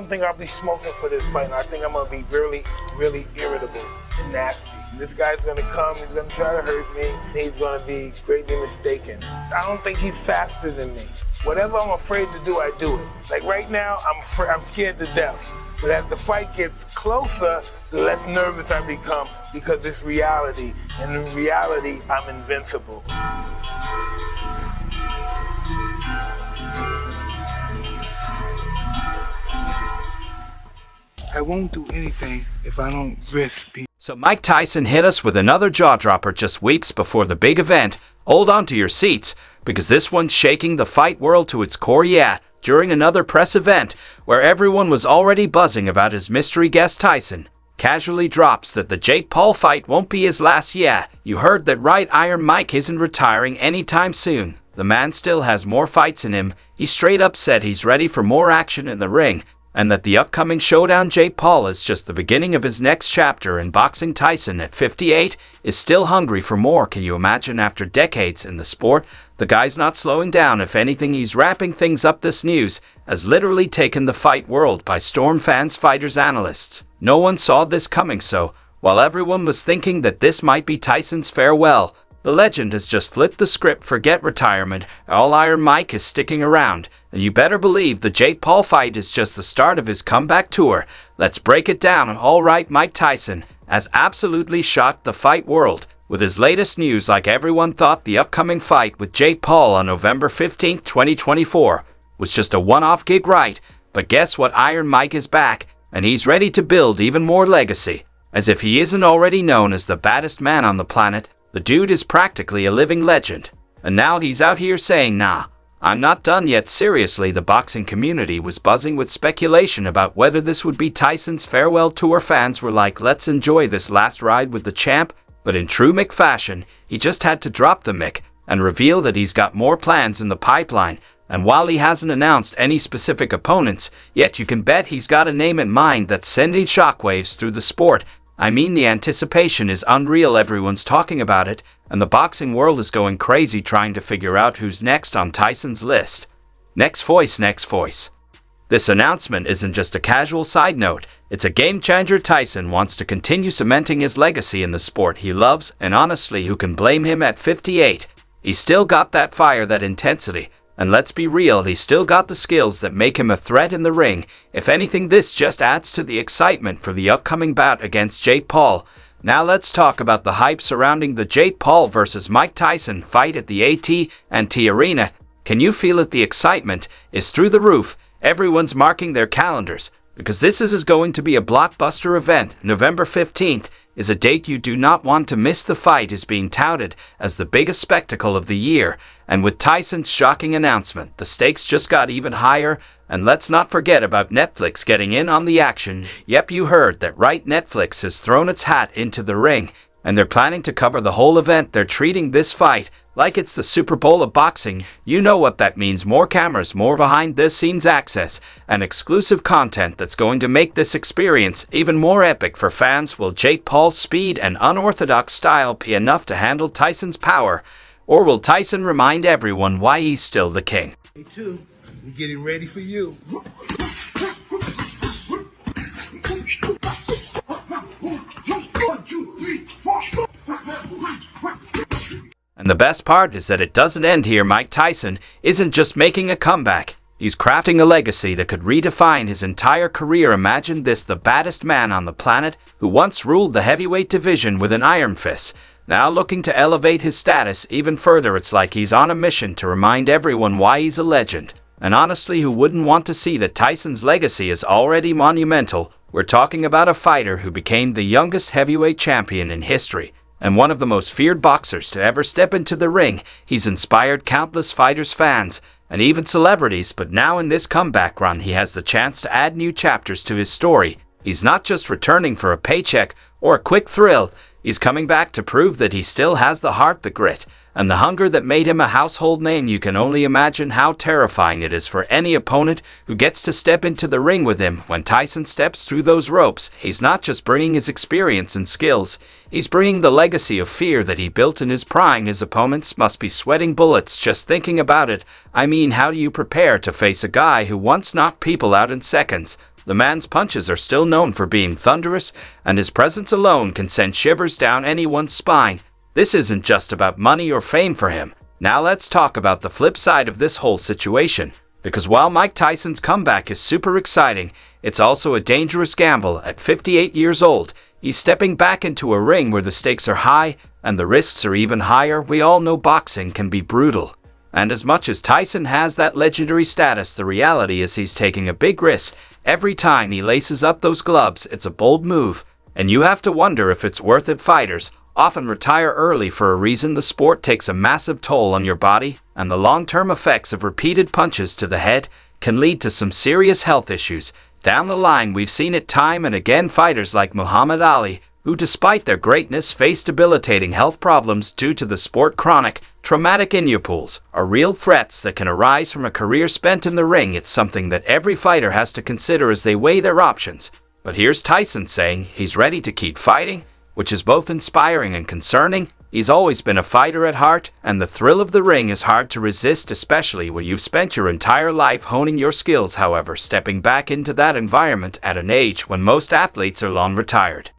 I don't think I'll be smoking for this fight. I think I'm going to be really, really irritable and nasty. This guy's going to come, he's going to try to hurt me. He's going to be greatly mistaken. I don't think he's faster than me. Whatever I'm afraid to do, I do it. Like right now, I'm scared to death. But as the fight gets closer, the less nervous I become because it's reality. And in reality, I'm invincible. I won't do anything if I don't risk being. So Mike Tyson hit us with another jaw-dropper just weeks before the big event. Hold on to your seats, because this one's shaking the fight world to its core, during another press event where everyone was already buzzing about his mystery guest Tyson casually drops that the Jake Paul fight won't be his last. You heard that right, Iron Mike isn't retiring anytime soon. The man still has more fights in him. He straight up said he's ready for more action in the ring, and that the upcoming showdown Jake Paul is just the beginning of his next chapter in boxing. Tyson, at 58, is still hungry for more. Can you imagine? After decades in the sport, the guy's not slowing down. If anything, he's wrapping things up. This news has literally taken the fight world by storm. Fans, fighters, analysts. No one saw this coming, so while everyone was thinking that this might be Tyson's farewell, the legend has just flipped the script. Forget retirement. All Iron Mike is sticking around. And you better believe the Jake Paul fight is just the start of his comeback tour. Let's break it down. All right, Mike Tyson has absolutely shocked the fight world with his latest news. Like everyone thought, the upcoming fight with Jake Paul on November 15th, 2024 was just a one-off gig, right? But guess what? Iron Mike is back, and he's ready to build even more legacy. As if he isn't already known as the baddest man on the planet, the dude is practically a living legend. And now he's out here saying, nah, I'm not done yet. Seriously, the boxing community was buzzing with speculation about whether this would be Tyson's farewell tour. Fans were like, let's enjoy this last ride with the champ. But in true Mick fashion, he just had to drop the Mick and reveal that he's got more plans in the pipeline. And while he hasn't announced any specific opponents yet, you can bet he's got a name in mind that's sending shockwaves through the sport. I mean, the anticipation is unreal. Everyone's talking about it, and the boxing world is going crazy trying to figure out who's next on Tyson's list. Next voice. This announcement isn't just a casual side note, it's a game changer. Tyson wants to continue cementing his legacy in the sport he loves, and honestly, who can blame him at 58? He's still got that fire, that intensity. And let's be real, he's still got the skills that make him a threat in the ring. If anything, this just adds to the excitement for the upcoming bout against Jake Paul. Now let's talk about the hype surrounding the Jake Paul versus Mike Tyson fight at the AT&T Arena. Can you feel it? The excitement is through the roof. Everyone's marking their calendars, because this is going to be a blockbuster event. November 15th is a date you do not want to miss. The fight is being touted as the biggest spectacle of the year, and with Tyson's shocking announcement, the stakes just got even higher. And let's not forget about Netflix getting in on the action. Yep, you heard that right, Netflix has thrown its hat into the ring, and they're planning to cover the whole event. They're treating this fight like it's the Super Bowl of boxing. You know what that means: more cameras, more behind-the-scenes access, and exclusive content that's going to make this experience even more epic for fans. Will Jake Paul's speed and unorthodox style be enough to handle Tyson's power, or will Tyson remind everyone why he's still the king? Me too. I'm getting ready for you. And the best part is that it doesn't end here. Mike Tyson isn't just making a comeback. He's crafting a legacy that could redefine his entire career. Imagine this: the baddest man on the planet, who once ruled the heavyweight division with an iron fist, now looking to elevate his status even further. It's like he's on a mission to remind everyone why he's a legend. And honestly, who wouldn't want to see that? Tyson's legacy is already monumental. We're talking about a fighter who became the youngest heavyweight champion in history, and one of the most feared boxers to ever step into the ring. He's inspired countless fighters, fans, and even celebrities. But now in this comeback run, he has the chance to add new chapters to his story. He's not just returning for a paycheck or a quick thrill. He's coming back to prove that he still has the heart, the grit, and the hunger that made him a household name. You can only imagine how terrifying it is for any opponent who gets to step into the ring with him. When Tyson steps through those ropes, he's not just bringing his experience and skills, he's bringing the legacy of fear that he built in his prime. His opponents must be sweating bullets just thinking about it. I mean, how do you prepare to face a guy who once knocked people out in seconds? The man's punches are still known for being thunderous, and his presence alone can send shivers down anyone's spine. This isn't just about money or fame for him. Now let's talk about the flip side of this whole situation. Because while Mike Tyson's comeback is super exciting, it's also a dangerous gamble. At 58 years old, he's stepping back into a ring where the stakes are high and the risks are even higher. We all know boxing can be brutal. And as much as Tyson has that legendary status, the reality is he's taking a big risk. Every time he laces up those gloves, it's a bold move. And you have to wonder if it's worth it. Fighters often retire early for a reason. The sport takes a massive toll on your body, and the long-term effects of repeated punches to the head can lead to some serious health issues down the line. We've seen it time and again. Fighters like Muhammad Ali, who despite their greatness face debilitating health problems due to the sport. Chronic, traumatic injuries are real threats that can arise from a career spent in the ring. It's something that every fighter has to consider as they weigh their options. But here's Tyson saying he's ready to keep fighting, which is both inspiring and concerning. He's always been a fighter at heart, and the thrill of the ring is hard to resist, especially when you've spent your entire life honing your skills. However, stepping back into that environment at an age when most athletes are long retired